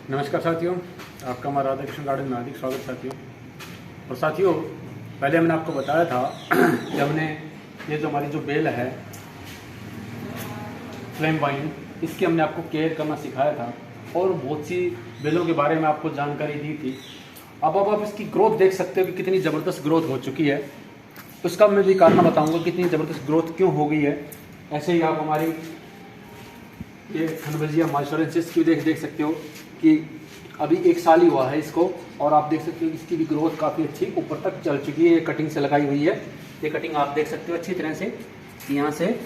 नमस्कार साथियों, आपका हमारा राधा कृष्ण गार्डन में हार्दिक स्वागत साथियों। और साथियों, पहले हमने आपको बताया था कि हमने ये जो हमारी जो बेल है फ्लेम वाइन, इसकी हमने आपको केयर करना सिखाया था और बहुत सी बेलों के बारे में आपको जानकारी दी थी। अब आप इसकी ग्रोथ देख सकते हो कि कितनी ज़बरदस्त ग्रोथ हो चुकी है। उसका मैं भी कारण बताऊँगा कितनी ज़बरदस्त ग्रोथ क्यों हो गई है। ऐसे ही आप हमारी ये खनबजिया माइसोरेंसिस की देख सकते हो कि अभी 1 साल ही हुआ है इसको, और आप देख सकते हो कि इसकी भी ग्रोथ काफ़ी अच्छी ऊपर तक चल चुकी है। ये कटिंग से लगाई हुई है, ये कटिंग आप देख सकते हो अच्छी तरह से। यहाँ से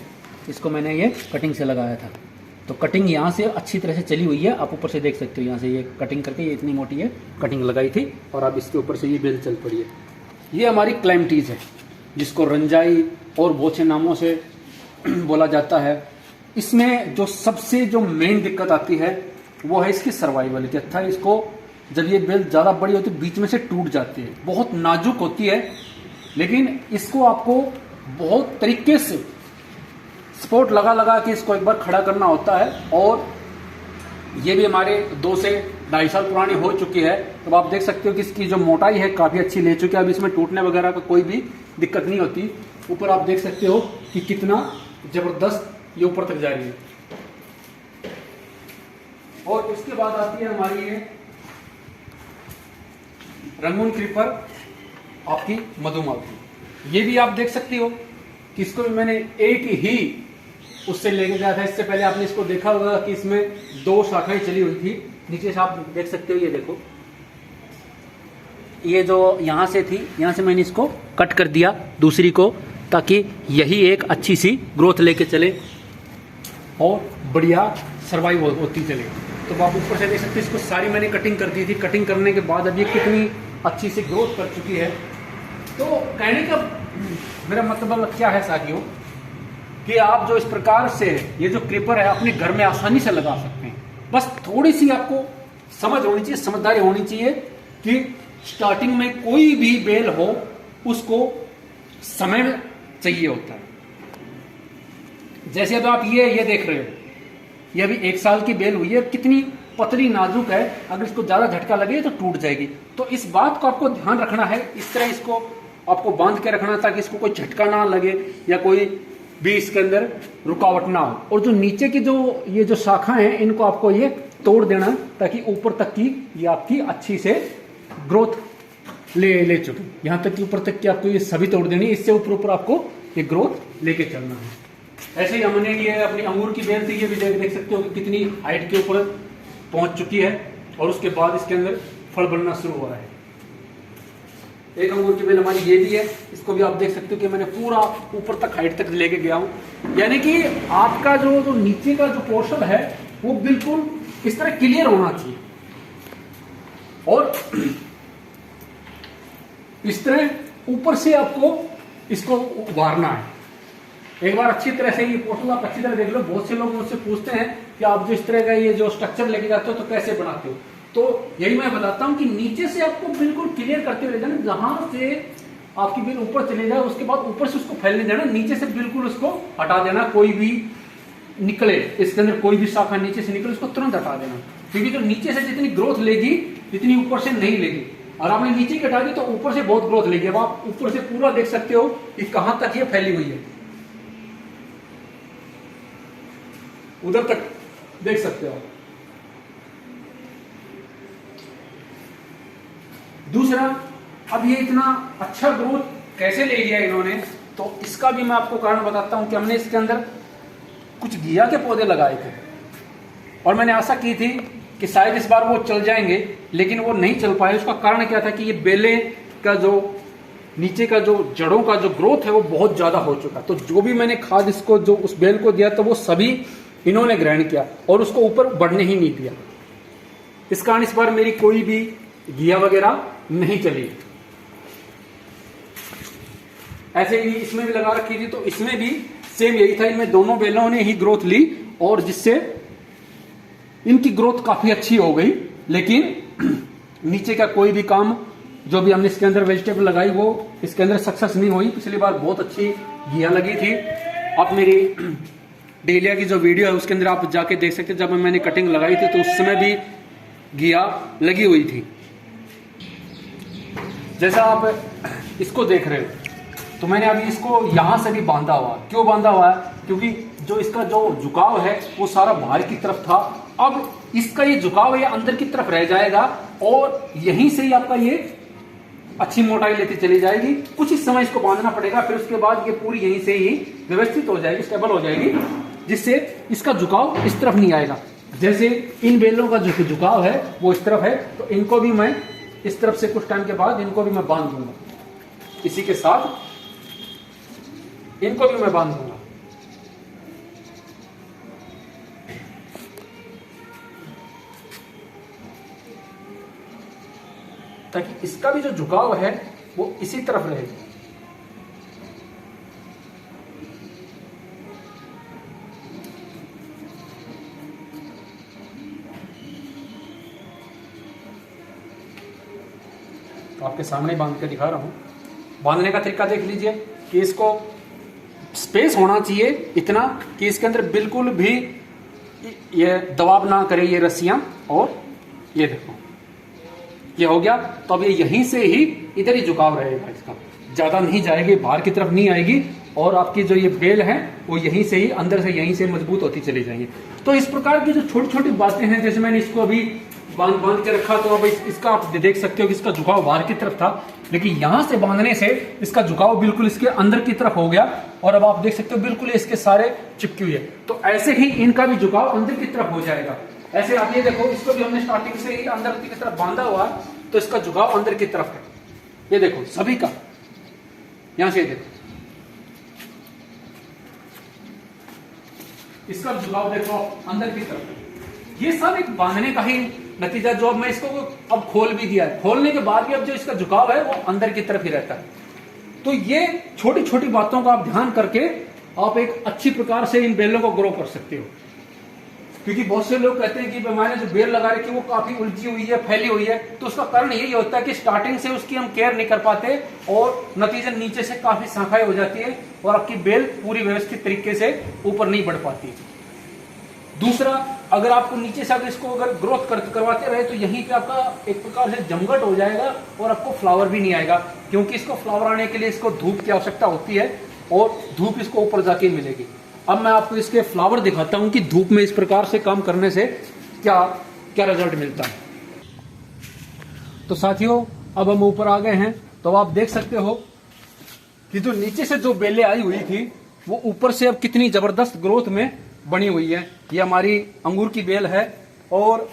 इसको मैंने ये कटिंग से लगाया था, तो कटिंग यहाँ से अच्छी तरह से चली हुई है। आप ऊपर से देख सकते हो, यहाँ से ये कटिंग करके ये इतनी मोटी है कटिंग लगाई थी, और अब इसके ऊपर से ये बेल चल पड़ी है। ये हमारी क्लैम्पटीज है, जिसको रंजाई और बहुत से नामों से बोला जाता है। इसमें जो सबसे जो मेन दिक्कत आती है वो है इसकी सर्वाइवलिटी। अच्छा, इसको जब ये बेल ज़्यादा बड़ी होती है बीच में से टूट जाती है, बहुत नाजुक होती है, लेकिन इसको आपको बहुत तरीके से सपोर्ट लगा के इसको एक बार खड़ा करना होता है। और ये भी हमारे 2 से 2.5 साल पुरानी हो चुकी है, तो आप देख सकते हो कि इसकी जो मोटाई है काफ़ी अच्छी ले चुकी है। अब इसमें टूटने वगैरह का कोई भी दिक्कत नहीं होती। ऊपर आप देख सकते हो कि कितना ज़बरदस्त ये ऊपर तक जा रही है। और उसके बाद आती है हमारी ये रंगून क्रीपर, आपकी मधुमाखी। ये भी आप देख सकते हो कि इसको भी मैंने एक ही उससे लेके गया था। इससे पहले आपने इसको देखा होगा कि इसमें 2 शाखाएं चली हुई थी। नीचे से आप देख सकते हो, ये देखो, ये जो यहाँ से थी, यहाँ से मैंने इसको कट कर दिया दूसरी को, ताकि यही एक अच्छी सी ग्रोथ लेके चले और बढ़िया सर्वाइव होती चले। तो आप ऊपर से देख सकते हैं, इसको सारी मैंने कटिंग कर दी थी। कटिंग करने के बाद अब ये कितनी अच्छी सी ग्रोथ कर चुकी है। तो कहने का मेरा मतलब क्या है साथियों, कि आप जो इस प्रकार से ये जो क्रीपर है अपने घर में आसानी से लगा सकते हैं। बस थोड़ी सी आपको समझ होनी चाहिए, समझदारी होनी चाहिए कि स्टार्टिंग में कोई भी बेल हो उसको समय चाहिए होता है। जैसे अब आप ये देख रहे हो, ये अभी 1 साल की बेल हुई है, कितनी पतली नाजुक है। अगर इसको ज्यादा झटका लगे तो टूट जाएगी। तो इस बात को आपको ध्यान रखना है। इस तरह इसको आपको बांध के रखना, ताकि इसको कोई झटका ना लगे या कोई भी इसके अंदर रुकावट ना हो। और जो नीचे की ये जो शाखा है, इनको आपको ये तोड़ देना, ताकि ऊपर तक की ये आपकी अच्छी से ग्रोथ ले चुकी। यहाँ तक कि ऊपर तक की आपको ये सभी तोड़ देनी, इससे ऊपर आपको ये ग्रोथ लेके चलना है। ऐसे ही हमने ये अपनी अंगूर की बेल थी, ये भी देख सकते हो कि कितनी हाइट के ऊपर पहुंच चुकी है, और उसके बाद इसके अंदर फल बनना शुरू हुआ है। एक अंगूर की बेल हमारी ये भी है, इसको भी आप देख सकते हो कि मैंने पूरा ऊपर तक हाइट तक लेके गया हूं। यानी कि आपका जो नीचे का जो पोर्शन है वो बिल्कुल इस तरह क्लियर होना चाहिए, और इस तरह ऊपर से आपको इसको उभारना है। एक बार अच्छी तरह से ये पोर्टल आप अच्छी तरह देख लो। बहुत से लोग मुझसे पूछते हैं कि आप जो इस तरह का ये जो स्ट्रक्चर लेके जाते हो तो कैसे बनाते हो। तो यही मैं बताता हूँ कि नीचे से आपको बिल्कुल क्लियर करते हुए जाना। जहां से आपकी बिल ऊपर चले जाए, उसके बाद ऊपर से उसको फैलने देना, नीचे से बिल्कुल उसको हटा देना। कोई भी निकले इसके अंदर, कोई भी शाखा नीचे से निकले, उसको तुरंत हटा देना, क्योंकि जो नीचे से जितनी ग्रोथ लेगी जितनी ऊपर से नहीं लेगी। और आपने नीचे की हटा दी तो ऊपर से बहुत ग्रोथ लेगी। अब आप ऊपर से पूरा देख सकते हो कि कहां तक ये फैली हुई है, उधर तक देख सकते हो। दूसरा, अब ये इतना अच्छा ग्रोथ कैसे ले लिया इन्होंने, तो इसका भी मैं आपको कारण बताता हूं कि हमने इसके अंदर कुछ घिया के पौधे लगाए थे, और मैंने आशा की थी कि शायद इस बार वो चल जाएंगे, लेकिन वो नहीं चल पाए। उसका कारण क्या था कि ये बेलें का जो नीचे का जो जड़ों का जो ग्रोथ है वो बहुत ज्यादा हो चुका। तो जो भी मैंने खाद इसको जो उस बेल को दिया, तो वो सभी इन्होंने ग्रहण किया और उसको ऊपर बढ़ने ही नहीं दिया। इस कारण इस बार मेरी कोई भी घिया वगैरह नहीं चली। ऐसे ही इसमें भी लगा रखी थी, तो इसमें भी सेम यही था। इनमें दोनों बेलों ने ही ग्रोथ ली, और जिससे इनकी ग्रोथ काफी अच्छी हो गई। लेकिन नीचे का कोई भी काम जो भी हमने इसके अंदर वेजिटेबल लगाई वो इसके अंदर सक्सेस नहीं हुई। पिछली बार बहुत अच्छी घिया लगी थी। आप मेरी डेलिया की जो वीडियो है उसके अंदर आप जाके देख सकते हैं। जब मैंने कटिंग लगाई थी तो उस समय भी घिया लगी हुई थी। जैसा आप इसको देख रहे हो तो मैंने अभी इसको यहां से भी बांधा हुआ। क्यों बांधा हुआ है? क्योंकि जो इसका जो झुकाव है वो सारा बाहर की तरफ था। अब इसका ये झुकाव ये अंदर की तरफ रह जाएगा और यहीं से ही आपका ये अच्छी मोटाई लेती चली जाएगी। कुछ इस समय इसको बांधना पड़ेगा, फिर उसके बाद ये पूरी यहीं से ही व्यवस्थित हो जाएगी, स्टेबल हो जाएगी, जिससे इसका झुकाव इस तरफ नहीं आएगा। जैसे इन बेलों का जो झुकाव है वो इस तरफ है, तो इनको भी मैं इस तरफ से कुछ टाइम के बाद इनको भी मैं बांध दूंगा। इसी के साथ इनको भी मैं बांध दूंगा। ताकि इसका भी जो झुकाव है वो इसी तरफ रहे। तो आपके सामने बांध के दिखा रहा हूं। बांधने का तरीका देख लीजिए कि इसको स्पेस होना चाहिए इतना कि इसके अंदर बिल्कुल भी ये दबाव ना करे ये रस्सियां। और ये देखो ये हो गया। तो अब ये यहीं से ही इधर ही झुकाव रहेगा, इसका ज्यादा नहीं जाएगी, बाहर की तरफ नहीं आएगी। और आपकी जो ये बेल है वो यहीं से ही अंदर से यहीं से मजबूत होती चली जाएंगी। तो इस प्रकार की जो छोटी छोटी बातें हैं, जैसे मैंने इसको अभी बांध के रखा, तो अब इसका आप देख सकते हो कि इसका झुकाव बाहर की तरफ था, लेकिन यहां से बांधने से इसका झुकाव बिल्कुल इसके अंदर की तरफ हो गया। और अब आप देख सकते हो बिल्कुल इसके सारे चिपकी हुई है। तो ऐसे ही इनका भी झुकाव अंदर की तरफ हो जाएगा। ऐसे आप ये देखो, इसको भी हमने स्टार्टिंग से ही अंदर की तरफ बांधा हुआ, तो इसका झुकाव अंदर की तरफ है। ये देखो सभी का, यहां से देखो इसका झुकाव देखो अंदर की तरफ। ये सब एक बांधने का ही नतीजा, जो अब मैं इसको अब खोल भी दिया है, खोलने के बाद भी अब जो इसका झुकाव है वो अंदर की तरफ ही रहता है। तो ये छोटी छोटी बातों का आप ध्यान करके आप एक अच्छी प्रकार से इन बेलों को ग्रो कर सकते हो। क्योंकि बहुत से लोग कहते हैं कि मैंने जो बेल लगा रखी है वो काफी उलझी हुई है, फैली हुई है। तो उसका कारण यही होता है कि स्टार्टिंग से उसकी हम केयर नहीं कर पाते और नतीजन नीचे से काफी शाखाएं हो जाती है और आपकी बेल पूरी व्यवस्थित तरीके से ऊपर नहीं बढ़ पाती। दूसरा, अगर आपको नीचे से अगर इसको अगर ग्रोथ करवाते रहे तो यहीं पे आपका एक प्रकार से जमघट हो जाएगा और आपको फ्लावर भी नहीं आएगा। क्योंकि इसको फ्लावर आने के लिए इसको धूप की आवश्यकता होती है और धूप इसको ऊपर जाके मिलेगी। अब मैं आपको इसके फ्लावर दिखाता हूं कि धूप में इस प्रकार से काम करने से क्या क्या रिजल्ट मिलता है। तो साथियों, अब हम ऊपर आ गए हैं, तो आप देख सकते हो कि जो नीचे से जो बेलें आई हुई थी वो ऊपर से अब कितनी जबरदस्त ग्रोथ में बनी हुई है। ये हमारी अंगूर की बेल है और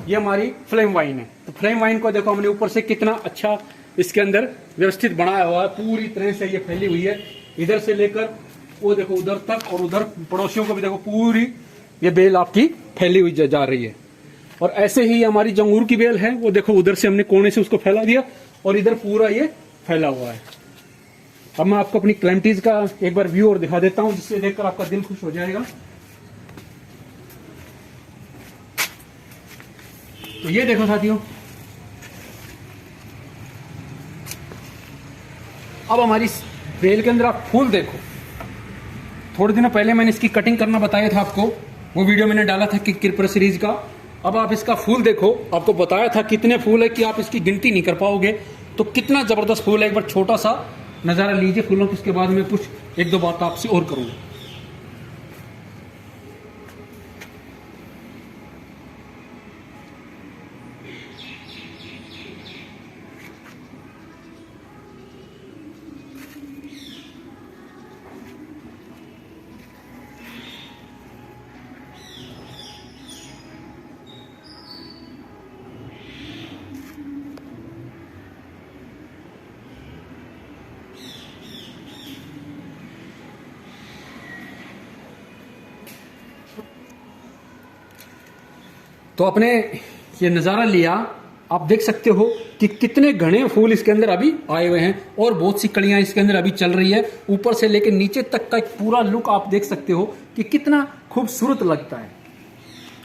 ये हमारी फ्लेम वाइन है। तो फ्लेम वाइन को देखो हमने ऊपर से कितना अच्छा इसके अंदर व्यवस्थित बनाया हुआ है, पूरी तरह से ये फैली हुई है। इधर से लेकर वो देखो उधर तक, और उधर पड़ोसियों को भी देखो, पूरी ये बेल आपकी फैली हुई जा रही है। और ऐसे ही हमारी जो अंगूर की बेल है वो देखो उधर से हमने कोने से उसको फैला दिया और इधर पूरा ये फैला हुआ है। अब मैं आपको अपनी क्लेमेंटीज का एक बार व्यू और दिखा देता हूं, जिससे देखकर आपका दिल खुश हो जाएगा। तो ये देखो साथियों, अब हमारी बेल के अंदर आप फूल देखो। थोड़े दिनों पहले मैंने इसकी कटिंग करना बताया था आपको, वो वीडियो मैंने डाला था कि किरपर सीरीज का। अब आप इसका फूल देखो, आपको बताया था कितने फूल है कि आप इसकी गिनती नहीं कर पाओगे। तो कितना जबरदस्त फूल है, एक बार छोटा सा नजारा लीजिए फूलों के। उसके बाद में कुछ एक दो बात आपसे और करूंगा। तो आपने ये नज़ारा लिया, आप देख सकते हो कि कितने घने फूल इसके अंदर अभी आए हुए हैं और बहुत सी कलियां इसके अंदर अभी चल रही है। ऊपर से लेकर नीचे तक का एक पूरा लुक आप देख सकते हो कि कितना खूबसूरत लगता है।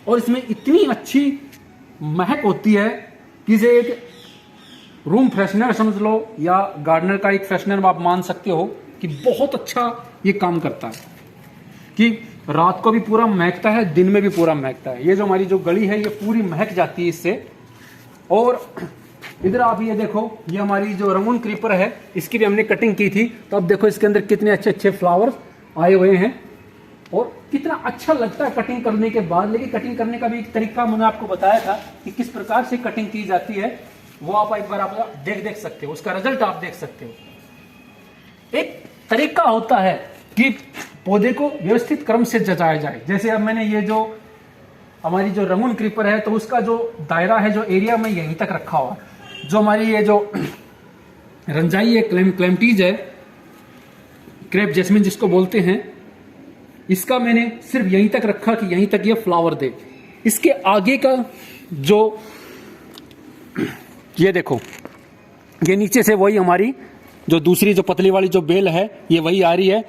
और इसमें इतनी अच्छी महक होती है कि इसे एक रूम फ्रेशनर समझ लो या गार्डनर का एक फ्रेशनर आप मान सकते हो कि बहुत अच्छा ये काम करता है। कि रात को भी पूरा महकता है, दिन में भी पूरा महकता है। ये जो हमारी जो गली है ये पूरी महक जाती है इससे। और इधर आप ये देखो, ये हमारी जो रंगून क्रीपर है इसकी भी हमने कटिंग की थी, तो अब देखो इसके अंदर कितने अच्छे अच्छे फ्लावर्स आए हुए हैं और कितना अच्छा लगता है कटिंग करने के बाद। लेकिन कटिंग करने का भी एक तरीका मैंने आपको बताया था कि किस प्रकार से कटिंग की जाती है, वो आप एक बार आप देख सकते हो, उसका रिजल्ट आप देख सकते हो। एक तरीका होता है कि पौधे को व्यवस्थित क्रम से जचाया जाए। जैसे अब मैंने ये जो हमारी जो रंगून क्रीपर है, तो उसका जो दायरा है, जो एरिया में यहीं तक रखा हुआ। जो हमारी ये जो रंजाई है, क्लेमटीज है, क्रेप जैस्मिन जिसको बोलते हैं, इसका मैंने सिर्फ यहीं तक रखा कि यहीं तक ये फ्लावर दे। इसके आगे का जो ये देखो, ये नीचे से वही हमारी जो दूसरी जो पतली वाली जो बेल है ये वही आ रही है,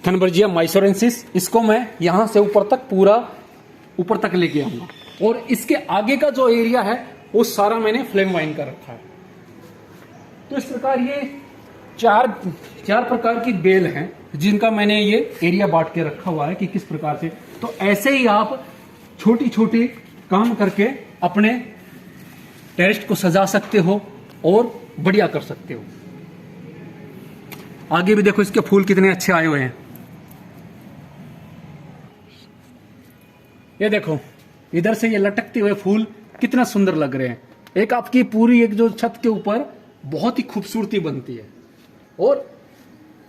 थनबर्जिया माइसोरेंसिस। इसको मैं यहां से ऊपर तक पूरा ऊपर तक लेके आऊंगा। और इसके आगे का जो एरिया है वो सारा मैंने फ्लेम वाइन का रखा है। तो इस प्रकार ये चार प्रकार की बेल हैं जिनका मैंने ये एरिया बांट के रखा हुआ है कि किस प्रकार से। तो ऐसे ही आप छोटी छोटी काम करके अपने टेरेस को सजा सकते हो और बढ़िया कर सकते हो। आगे भी देखो इसके फूल कितने अच्छे आए हुए हैं। ये देखो इधर से ये लटकते हुए फूल कितना सुंदर लग रहे हैं। एक आपकी पूरी एक जो छत के ऊपर बहुत ही खूबसूरती बनती है। और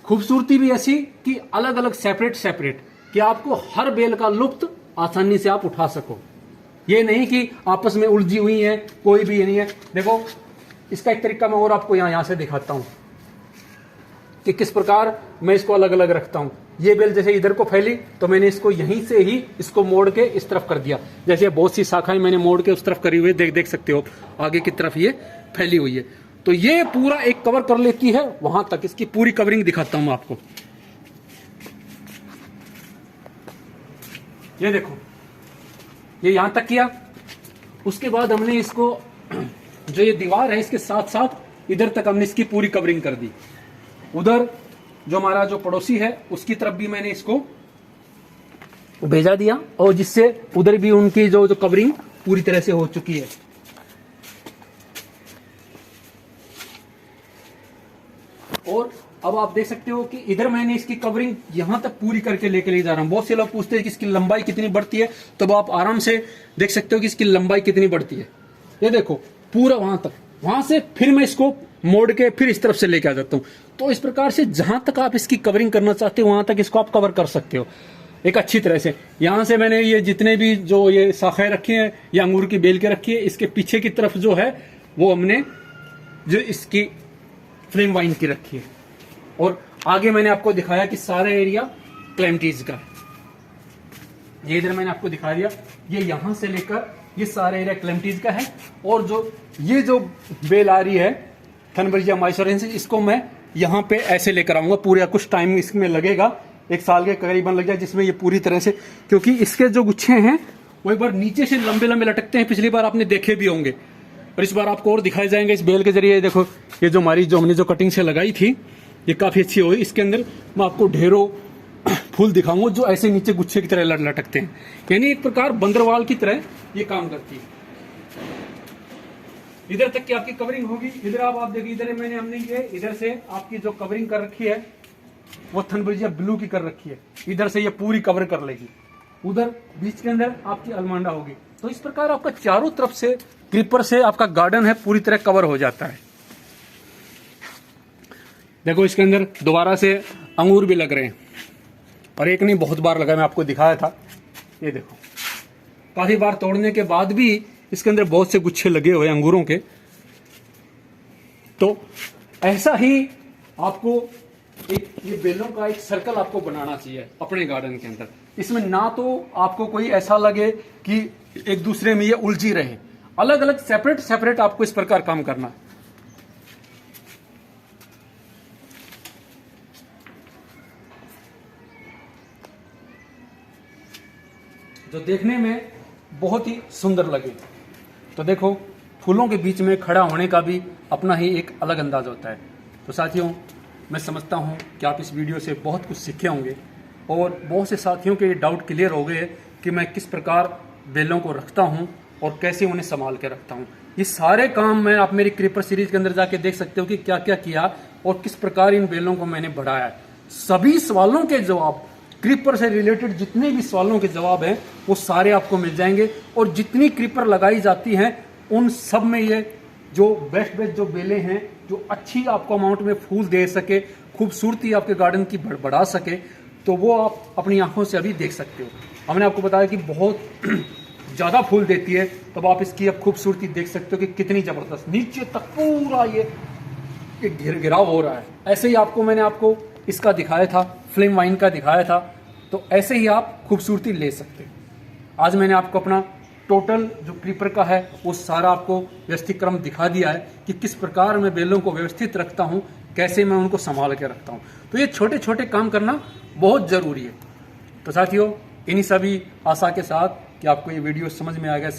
खूबसूरती भी ऐसी कि अलग अलग सेपरेट कि आपको हर बेल का लुत्फ आसानी से आप उठा सको। ये नहीं कि आपस में उलझी हुई है, कोई भी ये नहीं है। देखो इसका एक तरीका मैं और आपको यहां से दिखाता हूं कि किस प्रकार मैं इसको अलग अलग रखता हूं। ये बेल जैसे इधर को फैली तो मैंने इसको यहीं से ही इसको मोड़ के इस तरफ कर दिया। जैसे बहुत सी शाखाएं मैंने मोड़ के उस तरफ करी हुई, देख सकते हो आगे की तरफ ये फैली हुई है। तो ये पूरा एक कवर कर लेती है वहां तक। इसकी पूरी कवरिंग दिखाता हूं आपको। ये देखो ये यहां तक किया। उसके बाद हमने इसको जो ये दीवार है इसके साथ साथ इधर तक हमने इसकी पूरी कवरिंग कर दी। उधर जो हमारा जो पड़ोसी है उसकी तरफ भी मैंने इसको भेजा दिया और जिससे उधर भी उनकी जो कवरिंग पूरी तरह से हो चुकी है। और अब आप देख सकते हो कि इधर मैंने इसकी कवरिंग यहां तक पूरी करके लेके जा रहा हूं। बहुत से लोग पूछते हैं कि इसकी लंबाई कितनी बढ़ती है, तब आप आराम से देख सकते हो कि इसकी लंबाई कितनी बढ़ती है। ये देखो पूरा वहां तक, वहां से फिर मैं इसको मोड़ के फिर इस तरफ से लेके आ जाता हूं। तो इस प्रकार से जहां तक आप इसकी कवरिंग करना चाहते हो वहां तक इसको आप कवर कर सकते हो एक अच्छी तरह से। यहां से मैंने ये जितने भी जो ये शाखाएं रखी हैं या अंगूर की बेल के रखी है, इसके पीछे की तरफ जो है वो हमने जो इसकी फ्लेम वाइन की रखी है। और आगे मैंने आपको दिखाया कि सारा एरिया क्लेमटीज का है। ये इधर मैंने आपको दिखा दिया, ये यहां से लेकर ये सारा एरिया क्लेमटीज का है। और जो ये जो बेल आ रही है थनबर्जिया माइसोरेंसिस, इसको मैं यहां पे ऐसे लेकर आऊंगा। पूरा कुछ टाइम इसमें लगेगा, 1 साल के करीबन लग जाए, जिसमें ये पूरी तरह से, क्योंकि इसके जो गुच्छे हैं वो एक बार नीचे से लंबे लंबे लटकते हैं। पिछली बार आपने देखे भी होंगे और इस बार आपको और दिखाए जाएंगे इस बेल के जरिए। देखो ये जो हमारी जो हमने जो कटिंग से लगाई थी ये काफी अच्छी हुई। इसके अंदर मैं आपको ढेरों फूल दिखाऊंगा जो ऐसे नीचे गुच्छे की तरह लटकते हैं। यानी एक प्रकार बंदरवाल की तरह ये काम करती है। इधर तक की आपकी कवरिंग होगी। इधर आप देखिए, इधर मैंने हमने ये इधर से आपकी जो कवरिंग कर रखी है वो थनबर्जिया ब्लू की कर रखी है। इधर से ये पूरी कवर कर लेगी। उधर बीच के अंदर आपकी अलमांडा होगी। तो इस प्रकार आपका चारों तरफ से क्रीपर से आपका गार्डन है पूरी तरह कवर हो जाता है। देखो इसके अंदर दोबारा से अंगूर भी लग रहे हैं और एक नहीं बहुत बार लगा, मैं आपको दिखाया था। ये देखो काफी बार तोड़ने के बाद भी इसके अंदर बहुत से गुच्छे लगे हुए अंगूरों के। तो ऐसा ही आपको एक ये बेलों का एक सर्कल आपको बनाना चाहिए अपने गार्डन के अंदर। इसमें ना तो आपको कोई ऐसा लगे कि एक दूसरे में ये उलझी रहे, अलग अलग सेपरेट आपको इस प्रकार काम करना है। जो देखने में बहुत ही सुंदर लगे। तो देखो फूलों के बीच में खड़ा होने का भी अपना ही एक अलग अंदाज होता है। तो साथियों, मैं समझता हूँ कि आप इस वीडियो से बहुत कुछ सीखे होंगे और बहुत से साथियों के ये डाउट क्लियर हो गए कि मैं किस प्रकार बेलों को रखता हूँ और कैसे उन्हें संभाल के रखता हूँ। ये सारे काम मैं आप मेरी क्रीपर सीरीज के अंदर जाके देख सकते हो कि क्या क्या किया और किस प्रकार इन बेलों को मैंने बढ़ाया है। सभी सवालों के जवाब, क्रीपर से रिलेटेड जितने भी सवालों के जवाब हैं वो सारे आपको मिल जाएंगे। और जितनी क्रीपर लगाई जाती हैं उन सब में ये जो बेस्ट जो बेलें हैं, जो अच्छी आपको अमाउंट में फूल दे सके, खूबसूरती आपके गार्डन की बढ़ा सके, तो वो आप अपनी आंखों से अभी देख सकते हो। हमने आपको बताया कि बहुत ज़्यादा फूल देती है, तब आप इसकी अब खूबसूरती देख सकते हो कि कितनी ज़बरदस्त नीचे तक पूरा ये घिराव हो रहा है। ऐसे ही मैंने आपको इसका दिखाया था, फ्लेम वाइन का दिखाया था, तो ऐसे ही आप खूबसूरती ले सकते हो। आज मैंने आपको अपना टोटल जो क्रीपर का है वो सारा आपको व्यवस्थित क्रम दिखा दिया है कि किस प्रकार मैं बेलों को व्यवस्थित रखता हूँ, कैसे मैं उनको संभाल के रखता हूँ। तो ये छोटे छोटे काम करना बहुत ज़रूरी है। तो साथियों, इन्हीं सभी आशा के साथ कि आपको ये वीडियो समझ में आ गया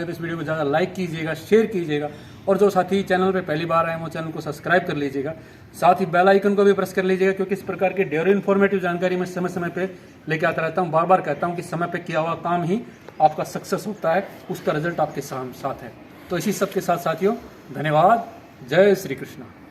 तो इस वीडियो को ज़्यादा लाइक कीजिएगा, शेयर कीजिएगा, और जो साथी चैनल पे पहली बार आए वो चैनल को सब्सक्राइब कर लीजिएगा। साथ ही बेल आइकन को भी प्रेस कर लीजिएगा, क्योंकि इस प्रकार की ढेरों इन्फॉर्मेटिव जानकारी मैं समय समय पे लेके आता रहता हूँ। बार बार कहता हूँ कि समय पे किया हुआ काम ही आपका सक्सेस होता है, उसका रिजल्ट आपके साथ है। तो इसी सब के साथ साथियों, धन्यवाद। जय श्री कृष्ण।